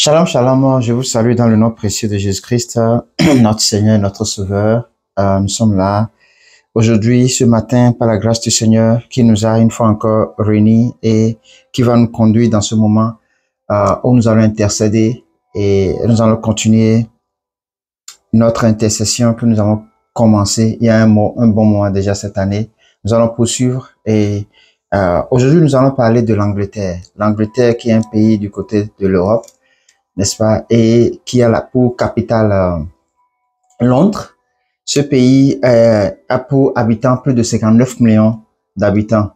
Shalom, shalom, je vous salue dans le nom précieux de Jésus-Christ, notre Seigneur et notre Sauveur. Nous sommes là aujourd'hui, ce matin, par la grâce du Seigneur, qui nous a une fois encore réunis et qui va nous conduire dans ce moment où nous allons intercéder et nous allons continuer notre intercession que nous avons commencé il y a un bon mois déjà cette année. Nous allons poursuivre et aujourd'hui, nous allons parler de l'Angleterre. L'Angleterre qui est un pays du côté de l'Europe, n'est-ce pas, et qui a pour capitale Londres. Ce pays a pour habitants plus de 59 millions d'habitants.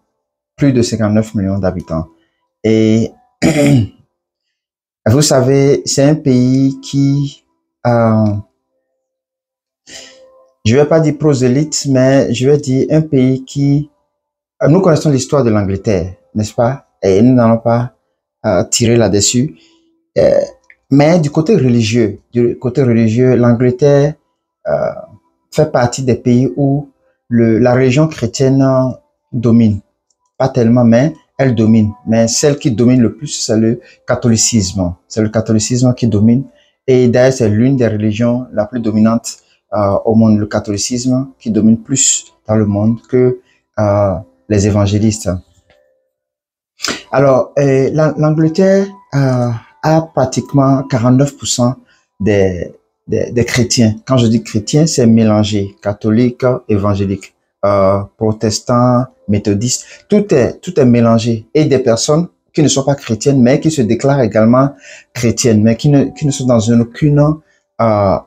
Plus de 59 millions d'habitants. Et vous savez, c'est un pays qui, je vais pas dire prosélyte, mais je vais dire un pays qui, nous connaissons l'histoire de l'Angleterre, n'est-ce pas? Et nous n'allons pas tirer là-dessus. Mais du côté religieux, l'Angleterre fait partie des pays où la religion chrétienne domine. Pas tellement, mais elle domine. Mais celle qui domine le plus, c'est le catholicisme. C'est le catholicisme qui domine. Et d'ailleurs, c'est l'une des religions la plus dominante au monde, le catholicisme, qui domine plus dans le monde que les évangélistes. Alors, l'Angleterre a pratiquement 49% des chrétiens. Quand je dis chrétiens, c'est mélangé, catholique, évangélique, protestants, méthodistes, tout est mélangé. Et des personnes qui ne sont pas chrétiennes, mais qui se déclarent également chrétiennes, mais qui ne sont dans aucune, je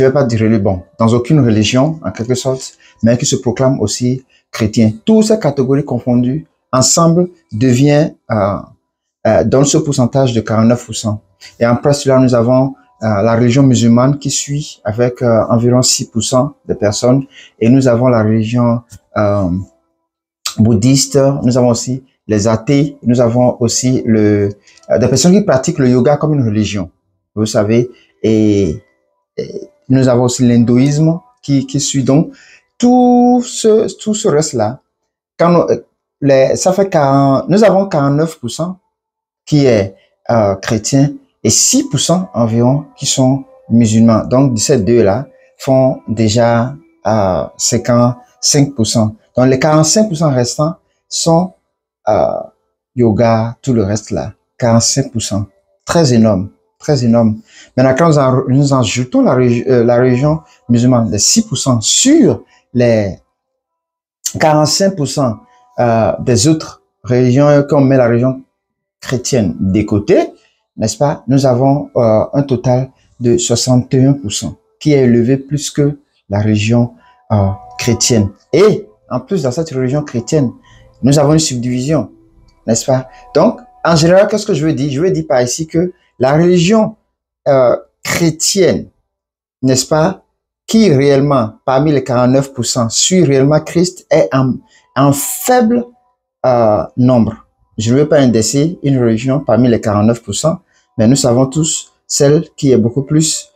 vais pas dire dans aucune religion, en quelque sorte, mais qui se proclament aussi chrétiens. Toutes ces catégories confondues, ensemble, donne ce pourcentage de 49%. Et après cela, nous avons la religion musulmane qui suit avec environ 6% de personnes. Et nous avons la religion bouddhiste. Nous avons aussi les athées. Nous avons aussi des personnes qui pratiquent le yoga comme une religion. Vous savez. Et nous avons aussi l'hindouisme qui suit. Donc, tout ce reste-là, ça fait nous avons 49% qui est chrétien et 6% environ qui sont musulmans. Donc, ces deux-là font déjà 55%. Donc, les 45% restants sont yoga, tout le reste là. 45%. Très énorme. Très énorme. Maintenant, quand nous ajoutons la région musulmane de 6% sur les 45% des autres religions, qu'on met la religion chrétienne des côtés, n'est-ce pas? Nous avons un total de 61% qui est élevé plus que la religion chrétienne. Et en plus, dans cette religion chrétienne, nous avons une subdivision, n'est-ce pas? Donc, en général, qu'est-ce que je veux dire? Je veux dire par ici que la religion chrétienne, n'est-ce pas, qui réellement, parmi les 49%, suit réellement Christ, est en faible nombre. Je ne veux pas indexer une religion parmi les 49%, mais nous savons tous celle qui est beaucoup plus,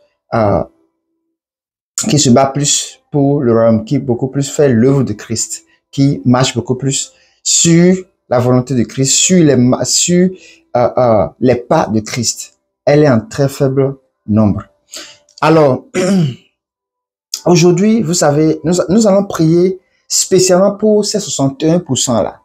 qui se bat plus pour le royaume, qui beaucoup plus fait l'œuvre de Christ, qui marche beaucoup plus sur la volonté de Christ, sur les pas de Christ. Elle est en très faible nombre. Alors, aujourd'hui, vous savez, nous allons prier spécialement pour ces 61% là.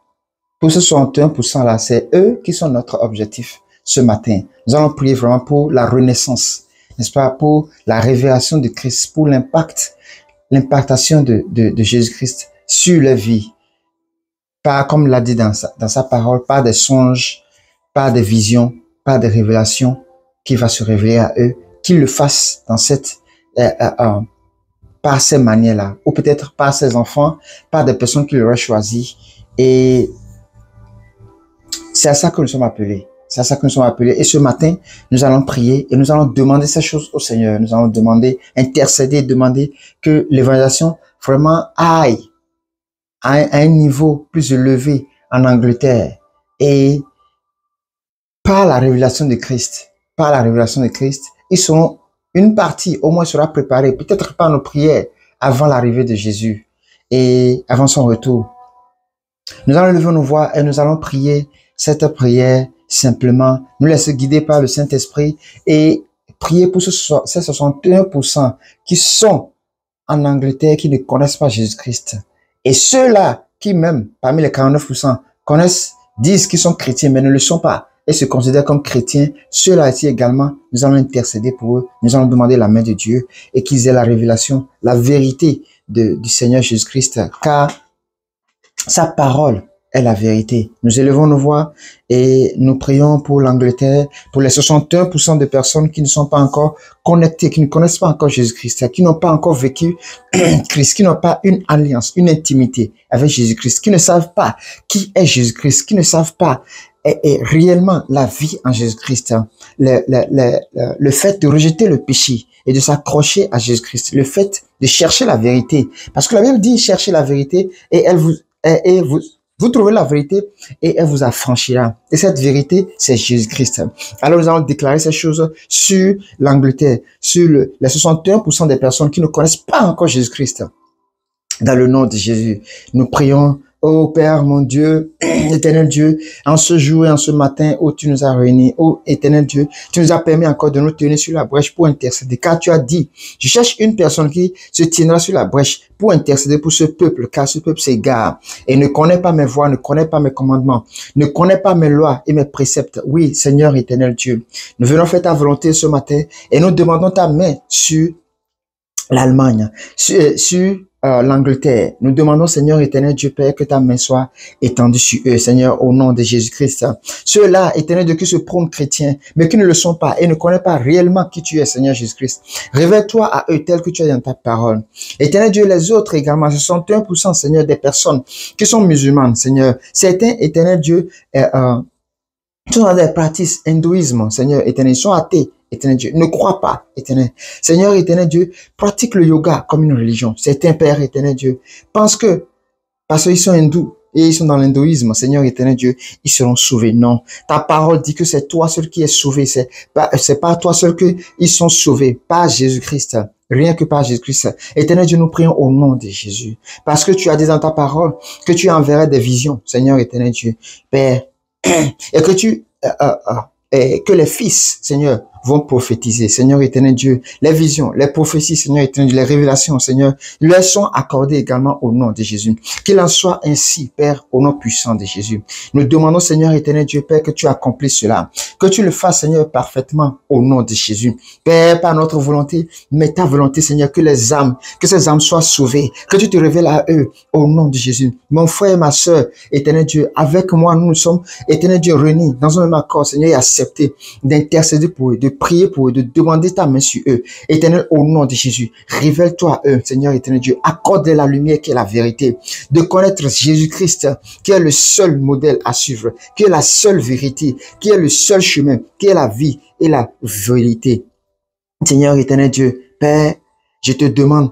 Pour ces 61% là, c'est eux qui sont notre objectif ce matin. Nous allons prier vraiment pour la renaissance, n'est-ce pas, pour la révélation de Christ, pour l'impactation de Jésus-Christ sur leur vie. Pas, comme l'a dit dans sa parole, pas des songes, pas des visions, pas des révélations qui va se révéler à eux, qu'ils le fassent dans par ces manières-là, ou peut-être par ses enfants, par des personnes qui l'auraient choisi. Et c'est à ça que nous sommes appelés. C'est à ça que nous sommes appelés. Et ce matin, nous allons prier et nous allons demander ces choses au Seigneur. Nous allons demander, intercéder, demander que l'évangélisation vraiment aille à un niveau plus élevé en Angleterre. Et par la révélation de Christ, ils seront, une partie au moins sera préparée, peut-être par nos prières avant l'arrivée de Jésus et avant son retour. Nous allons lever nos voix et nous allons prier cette prière simplement nous laisser guider par le Saint-Esprit et prier pour ces 61% qui sont en Angleterre, qui ne connaissent pas Jésus-Christ. Et ceux-là qui même, parmi les 49%, connaissent, disent qu'ils sont chrétiens, mais ne le sont pas, et se considèrent comme chrétiens, ceux-là ici également, nous allons intercéder pour eux, nous allons demander la main de Dieu, et qu'ils aient la révélation, la vérité du Seigneur Jésus-Christ, car sa parole est la vérité. Nous élevons nos voix et nous prions pour l'Angleterre, pour les 61% de personnes qui ne sont pas encore connectées, qui ne connaissent pas encore Jésus-Christ, qui n'ont pas encore vécu Christ, qui n'ont pas une alliance, une intimité avec Jésus-Christ, qui ne savent pas qui est Jésus-Christ, qui ne savent pas et réellement la vie en Jésus-Christ, le fait de rejeter le péché et de s'accrocher à Jésus-Christ, le fait de chercher la vérité, parce que la Bible dit chercher la vérité et vous trouvez la vérité et elle vous affranchira. Et cette vérité, c'est Jésus-Christ. Alors nous allons déclarer ces choses sur l'Angleterre, sur les 61% des personnes qui ne connaissent pas encore Jésus-Christ. Dans le nom de Jésus, nous prions. Oh Père, mon Dieu, éternel Dieu, en ce jour et en ce matin où tu nous as réunis, oh éternel Dieu, tu nous as permis encore de nous tenir sur la brèche pour intercéder, car tu as dit, je cherche une personne qui se tiendra sur la brèche pour intercéder pour ce peuple, car ce peuple s'égare et ne connaît pas mes voies, ne connaît pas mes commandements, ne connaît pas mes lois et mes préceptes. Oui, Seigneur éternel Dieu, nous venons faire ta volonté ce matin et nous demandons ta main sur l'Allemagne, sur l'Angleterre. Nous demandons, Seigneur éternel Dieu Père, que ta main soit étendue sur eux, Seigneur, au nom de Jésus-Christ. Ceux-là, éternel Dieu, qui se prônent chrétiens, mais qui ne le sont pas et ne connaissent pas réellement qui tu es, Seigneur Jésus-Christ. Révèle-toi à eux tel que tu es dans ta parole. Éternel Dieu, les autres également, 61%, Seigneur, des personnes qui sont musulmanes, Seigneur. Certains, éternel Dieu, sont dans des pratiques hindouisme, Seigneur éternel, ils sont athées, éternel Dieu, ne crois pas, éternel. Seigneur éternel Dieu, pratique le yoga comme une religion. Certains pères, éternel Dieu, pensent que, parce qu'ils sont hindous, et ils sont dans l'hindouisme, Seigneur éternel Dieu, ils seront sauvés. Non. Ta parole dit que c'est toi seul qui es sauvé. C'est pas toi seul que ils sont sauvés. Pas Jésus-Christ. Rien que par Jésus-Christ. Éternel Dieu, nous prions au nom de Jésus. Parce que tu as dit dans ta parole que tu enverrais des visions, Seigneur éternel Dieu. Père, et que que les fils, Seigneur, vont prophétiser, Seigneur éternel Dieu, les visions, les prophéties, Seigneur éternel Dieu, les révélations, Seigneur, leur sont accordées également au nom de Jésus. Qu'il en soit ainsi, Père, au nom puissant de Jésus. Nous demandons, Seigneur éternel Dieu, Père, que tu accomplisses cela, que tu le fasses, Seigneur, parfaitement au nom de Jésus. Père, par notre volonté, mais ta volonté, Seigneur, que ces âmes soient sauvées, que tu te révèles à eux au nom de Jésus. Mon frère et ma sœur, éternel Dieu, avec moi, nous sommes, éternel Dieu, réunis dans un même accord, Seigneur, et acceptés d'intercéder pour eux, de prier pour eux, de demander ta main sur eux. Éternel, au nom de Jésus, révèle-toi à eux, Seigneur éternel Dieu, accorde la lumière qui est la vérité, de connaître Jésus-Christ, qui est le seul modèle à suivre, qui est la seule vérité, qui est le seul chemin, qui est la vie et la vérité. Seigneur éternel Dieu, Père, je te demande,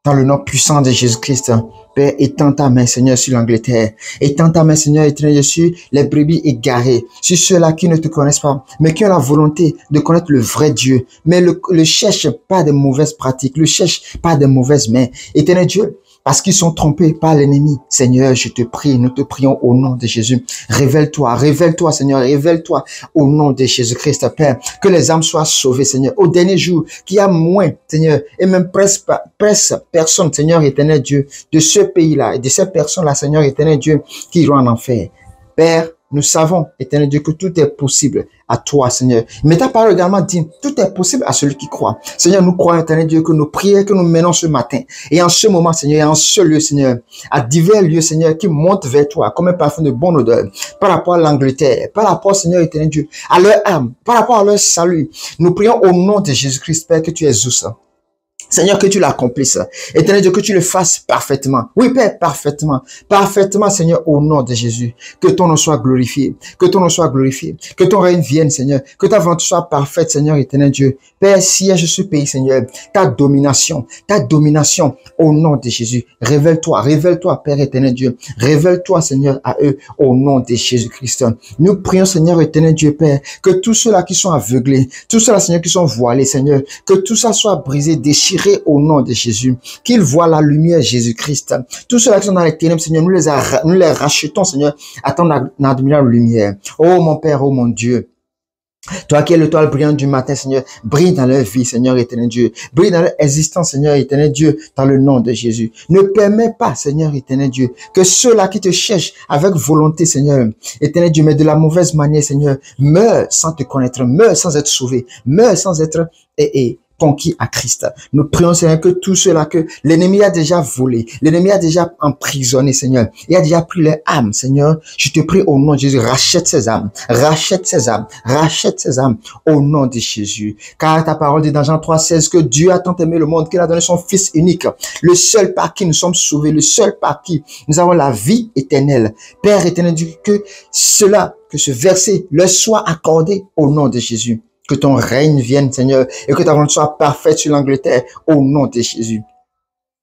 dans le nom puissant de Jésus-Christ, Père, étends ta main, Seigneur, sur l'Angleterre. Étends ta main, Seigneur, éternel, sur les brebis égarées, sur ceux-là qui ne te connaissent pas, mais qui ont la volonté de connaître le vrai Dieu, mais le cherchent pas des mauvaises pratiques, le cherchent pas des mauvaises mains. Éternel Dieu, parce qu'ils sont trompés par l'ennemi. Seigneur, je te prie, nous te prions au nom de Jésus. Révèle-toi, révèle-toi, Seigneur, révèle-toi au nom de Jésus-Christ, Père. Que les âmes soient sauvées, Seigneur. Au dernier jour, qu'il y a moins, Seigneur, et même presque personne, Seigneur éternel Dieu, de ce pays-là et de ces personnes-là, Seigneur éternel Dieu, qui iront en enfer. Père, nous savons, éternel Dieu, que tout est possible à toi, Seigneur. Mais ta parole également dit, tout est possible à celui qui croit. Seigneur, nous croyons, éternel Dieu, que nos prières que nous menons ce matin, et en ce moment, Seigneur, et en ce lieu, Seigneur, à divers lieux, Seigneur, qui montent vers toi, comme un parfum de bonne odeur, par rapport à l'Angleterre, par rapport, Seigneur, éternel Dieu, à leur âme, par rapport à leur salut. Nous prions au nom de Jésus-Christ, Père, que tu exauces. Seigneur, que tu l'accomplisses. Éternel Dieu, que tu le fasses parfaitement. Oui, Père, parfaitement. Parfaitement, Seigneur, au nom de Jésus. Que ton nom soit glorifié. Que ton nom soit glorifié. Que ton règne vienne, Seigneur. Que ta volonté soit parfaite, Seigneur, éternel Dieu. Père, siège ce pays, Seigneur. Ta domination, au nom de Jésus. Révèle-toi, Père éternel Dieu. Révèle-toi, Seigneur, à eux, au nom de Jésus-Christ. Nous prions, Seigneur, éternel Dieu, Père, que tous ceux-là qui sont aveuglés, tous ceux-là, Seigneur, qui sont voilés, Seigneur, que tout ça soit brisé, déchiré, retirés au nom de Jésus. Qu'ils voient la lumière Jésus-Christ. Tous ceux qui sont dans les ténèbres, Seigneur, nous les rachetons, Seigneur, à ton admirable lumière. Oh mon Père, oh mon Dieu. Toi qui es l'étoile brillante du matin, Seigneur, brille dans leur vie, Seigneur éternel Dieu. Brille dans leur existence, Seigneur éternel Dieu, dans le nom de Jésus. Ne permets pas, Seigneur éternel Dieu, que ceux-là qui te cherchent avec volonté, Seigneur éternel Dieu, mais de la mauvaise manière, Seigneur, meurent sans te connaître, meurent sans être sauvés, meurent sans être conquis à Christ. Nous prions, Seigneur, que tout cela que l'ennemi a déjà volé, l'ennemi a déjà emprisonné, Seigneur, il a déjà pris leur âme, Seigneur. Je te prie au nom de Jésus, rachète ces âmes, rachète ces âmes, rachète ces âmes au nom de Jésus. Car ta parole dit dans Jean 3,16 que Dieu a tant aimé le monde qu'il a donné son Fils unique, le seul par qui nous sommes sauvés, le seul par qui nous avons la vie éternelle. Père éternel, que ce verset leur soit accordé au nom de Jésus. Que ton règne vienne, Seigneur, et que ta volonté soit parfaite sur l'Angleterre, au nom de Jésus.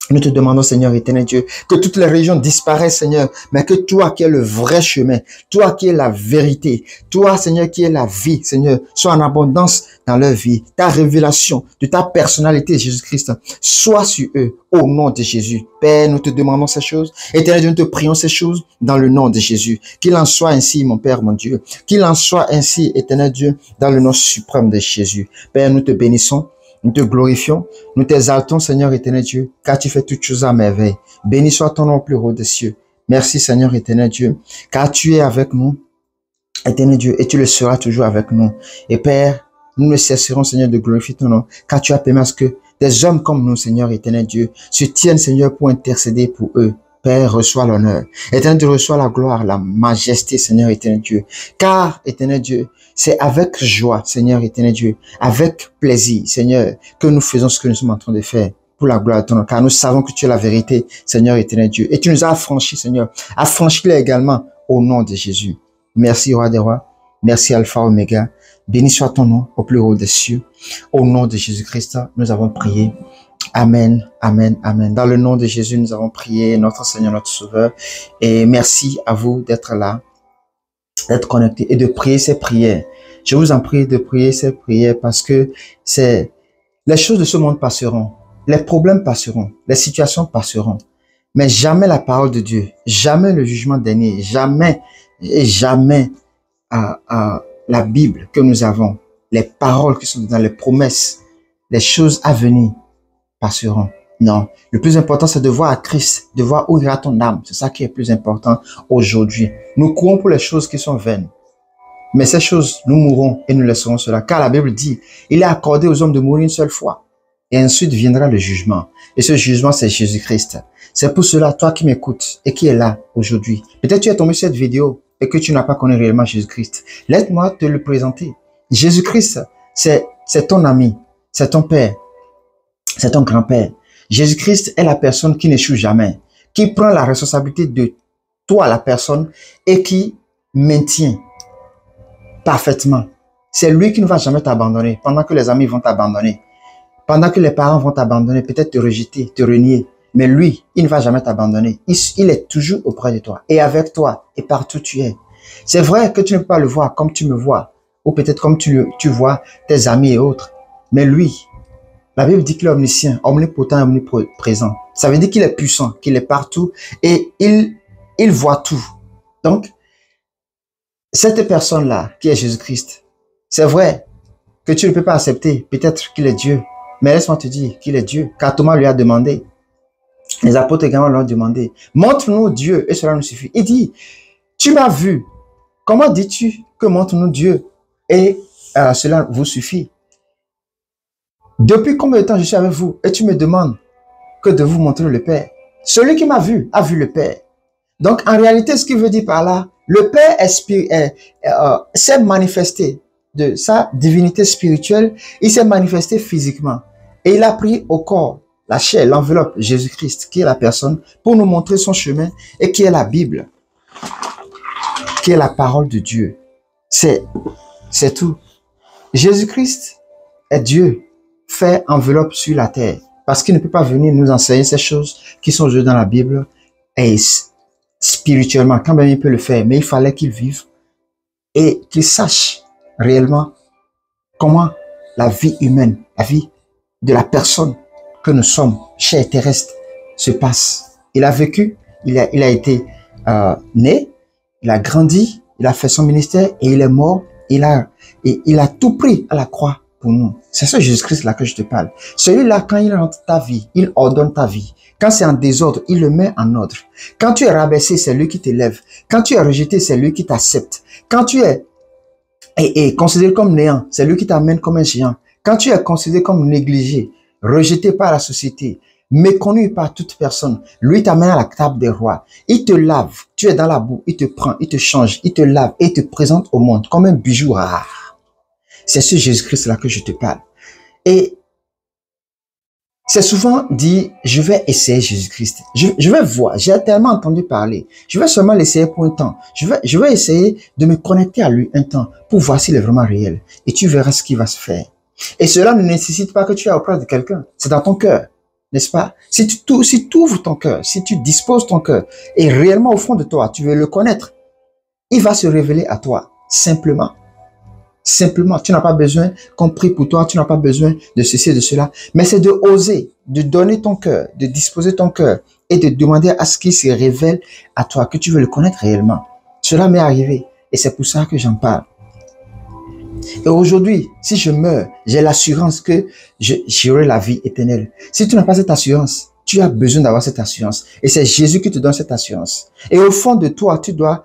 Nous te demandons, Seigneur éternel Dieu, que toutes les régions disparaissent, Seigneur, mais que toi qui es le vrai chemin, toi qui es la vérité, toi, Seigneur, qui es la vie, Seigneur, soit en abondance dans leur vie. Ta révélation de ta personnalité, Jésus-Christ, soit sur eux, au nom de Jésus. Père, nous te demandons ces choses. Éternel Dieu, nous te prions ces choses dans le nom de Jésus. Qu'il en soit ainsi, mon Père, mon Dieu. Qu'il en soit ainsi, éternel Dieu, dans le nom suprême de Jésus. Père, nous te bénissons. Nous te glorifions, nous t'exaltons, Seigneur éternel Dieu, car tu fais toutes choses à merveille. Béni soit ton nom au plus haut des cieux. Merci, Seigneur éternel Dieu, car tu es avec nous, éternel Dieu, et tu le seras toujours avec nous. Et Père, nous ne cesserons, Seigneur, de glorifier ton nom, car tu as permis à ce que des hommes comme nous, Seigneur éternel Dieu, se tiennent, Seigneur, pour intercéder pour eux. Père, reçois l'honneur. Éternel Dieu, reçois la gloire, la majesté, Seigneur éternel Dieu. Car, éternel Dieu, c'est avec joie, Seigneur éternel Dieu, avec plaisir, Seigneur, que nous faisons ce que nous sommes en train de faire pour la gloire de ton nom. Car nous savons que tu es la vérité, Seigneur éternel Dieu. Et tu nous as affranchis, Seigneur. Affranchis-les également au nom de Jésus. Merci, Roi des Rois. Merci, Alpha, Oméga. Béni soit ton nom au plus haut des cieux. Au nom de Jésus-Christ, nous avons prié. Amen, amen, amen. Dans le nom de Jésus, nous avons prié, notre Seigneur, notre Sauveur. Et merci à vous d'être là, d'être connectés et de prier ces prières. Je vous en prie de prier ces prières parce que les choses de ce monde passeront, les problèmes passeront, les situations passeront, mais jamais la parole de Dieu, jamais le jugement dernier, jamais et jamais la Bible que nous avons, les paroles qui sont dans les promesses, les choses à venir passeront. Non, le plus important, c'est de voir à Christ, de voir où ira ton âme. C'est ça qui est le plus important aujourd'hui. Nous courons pour les choses qui sont vaines. Mais ces choses, nous mourrons et nous laisserons cela. Car la Bible dit, il est accordé aux hommes de mourir une seule fois. Et ensuite viendra le jugement. Et ce jugement, c'est Jésus-Christ. C'est pour cela, toi qui m'écoutes et qui est là aujourd'hui. Peut-être tu es tombé sur cette vidéo et que tu n'as pas connu réellement Jésus-Christ. Laisse-moi te le présenter. Jésus-Christ, c'est ton ami, c'est ton père, c'est ton grand-père. Jésus-Christ est la personne qui n'échoue jamais, qui prend la responsabilité de toi, la personne, et qui maintient parfaitement. C'est lui qui ne va jamais t'abandonner pendant que les amis vont t'abandonner, pendant que les parents vont t'abandonner, peut-être te rejeter, te renier. Mais lui, il ne va jamais t'abandonner. Il est toujours auprès de toi et avec toi et partout où tu es. C'est vrai que tu ne peux pas le voir comme tu me vois ou peut-être comme tu vois tes amis et autres. Mais lui, la Bible dit qu'il est omniscient, omnipotent, omniprésent. Ça veut dire qu'il est puissant, qu'il est partout et il voit tout. Donc, cette personne-là qui est Jésus-Christ, c'est vrai que tu ne peux pas accepter peut-être qu'il est Dieu. Mais laisse-moi te dire qu'il est Dieu, car Thomas lui a demandé. Les apôtres également lui ont demandé, montre-nous Dieu et cela nous suffit. Il dit, tu m'as vu, comment dis-tu que montre-nous Dieu et cela vous suffit? Depuis combien de temps je suis avec vous et tu me demandes que de vous montrer le Père? Celui qui m'a vu a vu le Père. Donc en réalité, ce qu'il veut dire par là, le Père s'est manifesté de sa divinité spirituelle, il s'est manifesté physiquement et il a pris au corps la chair, l'enveloppe, Jésus-Christ, qui est la personne, pour nous montrer son chemin et qui est la Bible, qui est la parole de Dieu. C'est tout. Jésus-Christ est Dieu, fait enveloppe sur la terre, parce qu'il ne peut pas venir nous enseigner ces choses qui sont jouées dans la Bible et spirituellement, quand même il peut le faire, mais il fallait qu'il vive et qu'il sache réellement comment la vie humaine, la vie de la personne que nous sommes, chair terrestre, se passe. Il a vécu, il a été né, il a grandi, il a fait son ministère et il est mort. Il a tout pris à la croix pour nous. C'est ce Jésus-Christ là que je te parle. Celui-là, quand il rentre ta vie, il ordonne ta vie. Quand c'est en désordre, il le met en ordre. Quand tu es rabaissé, c'est lui qui t'élève. Quand tu es rejeté, c'est lui qui t'accepte. Quand tu es considéré comme néant, c'est lui qui t'amène comme un géant. Quand tu es considéré comme négligé, rejeté par la société, méconnu par toute personne, lui t'amène à la table des rois. Il te lave, tu es dans la boue, il te prend, il te change, il te lave et il te présente au monde comme un bijou rare. C'est ce Jésus-Christ-là que je te parle. Et c'est souvent dit, je vais essayer Jésus-Christ. Je vais voir, j'ai tellement entendu parler. Je vais seulement l'essayer pour un temps. Je vais essayer de me connecter à lui un temps pour voir s'il est vraiment réel. Et tu verras ce qui va se faire. Et cela ne nécessite pas que tu aies auprès de quelqu'un. C'est dans ton cœur. N'est-ce pas? Si tu ouvres ton cœur, si tu disposes ton cœur, et réellement au fond de toi, tu veux le connaître, il va se révéler à toi, simplement. Simplement, tu n'as pas besoin qu'on prie pour toi, tu n'as pas besoin de ceci, de cela, mais c'est de oser, de donner ton cœur, de disposer ton cœur, et de demander à ce qu'il se révèle à toi, que tu veux le connaître réellement. Cela m'est arrivé, et c'est pour ça que j'en parle. Et aujourd'hui, si je meurs, j'ai l'assurance que j'aurai la vie éternelle. Si tu n'as pas cette assurance, tu as besoin d'avoir cette assurance. Et c'est Jésus qui te donne cette assurance. Et au fond de toi, tu dois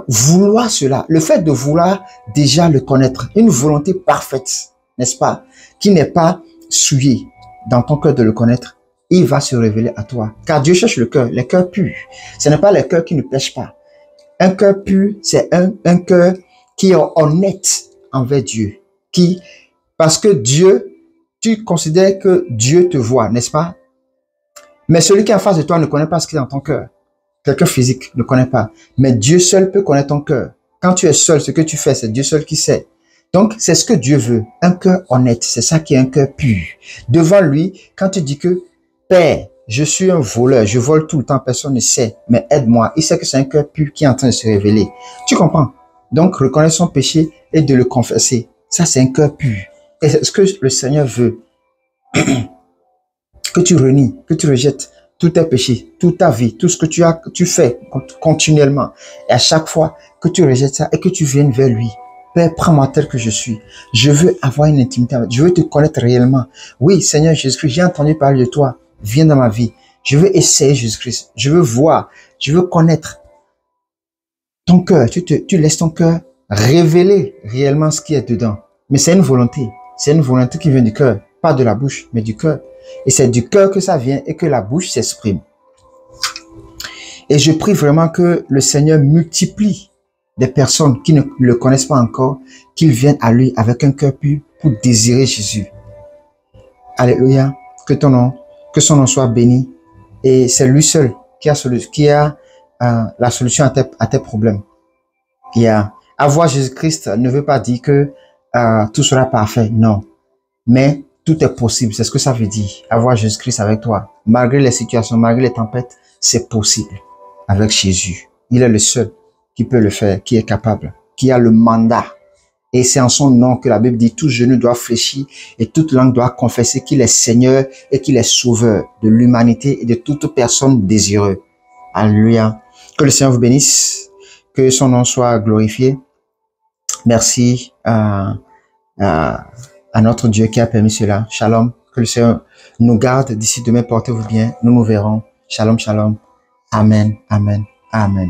vouloir cela. Le fait de vouloir déjà le connaître. Une volonté parfaite, n'est-ce pas? Qui n'est pas souillée dans ton cœur de le connaître. Il va se révéler à toi. Car Dieu cherche le cœur, les cœurs purs. Ce n'est pas les cœurs qui ne pêchent pas. Un cœur pur, c'est un cœur qui est honnête envers Dieu, parce que Dieu, tu considères que Dieu te voit, n'est-ce pas? Mais celui qui est en face de toi ne connaît pas ce qui est dans ton cœur. Quelqu'un physique ne connaît pas. Mais Dieu seul peut connaître ton cœur. Quand tu es seul, ce que tu fais, c'est Dieu seul qui sait. Donc, c'est ce que Dieu veut. Un cœur honnête, c'est ça qui est un cœur pur. Devant lui, quand tu dis que, Père, je suis un voleur, je vole tout le temps, personne ne sait, mais aide-moi. Il sait que c'est un cœur pur qui est en train de se révéler. Tu comprends? Donc, reconnaître son péché et de le confesser. Ça, c'est un cœur pur. Et c'est ce que le Seigneur veut. Que tu renies, que tu rejettes tous tes péchés, toute ta vie, tout ce que tu fais continuellement. Et à chaque fois que tu rejettes ça et que tu viennes vers lui. Père, prends-moi tel que je suis. Je veux avoir une intimité avec toi. Je veux te connaître réellement. Oui, Seigneur Jésus-Christ, j'ai entendu parler de toi. Viens dans ma vie. Je veux essayer Jésus-Christ. Je veux voir. Je veux connaître ton cœur. Tu laisses ton cœur révéler réellement ce qui est dedans. Mais c'est une volonté. C'est une volonté qui vient du cœur. Pas de la bouche, mais du cœur. Et c'est du cœur que ça vient et que la bouche s'exprime. Et je prie vraiment que le Seigneur multiplie des personnes qui ne le connaissent pas encore, qu'ils viennent à lui avec un cœur pur pour désirer Jésus. Alléluia. Que son nom soit béni. Et c'est lui seul qui a la solution à tes problèmes. Avoir Jésus-Christ ne veut pas dire que tout sera parfait. Non. Mais tout est possible. C'est ce que ça veut dire. Avoir Jésus-Christ avec toi. Malgré les situations, malgré les tempêtes, c'est possible avec Jésus. Il est le seul qui peut le faire, qui est capable, qui a le mandat. Et c'est en son nom que la Bible dit tout genou doit fléchir et toute langue doit confesser qu'il est Seigneur et qu'il est sauveur de l'humanité et de toute personne désireuse. Alléluia. Que le Seigneur vous bénisse. Que son nom soit glorifié. Merci à notre Dieu qui a permis cela. Shalom. Que le Seigneur nous garde d'ici demain. Portez-vous bien. Nous nous verrons. Shalom, shalom. Amen, amen, amen.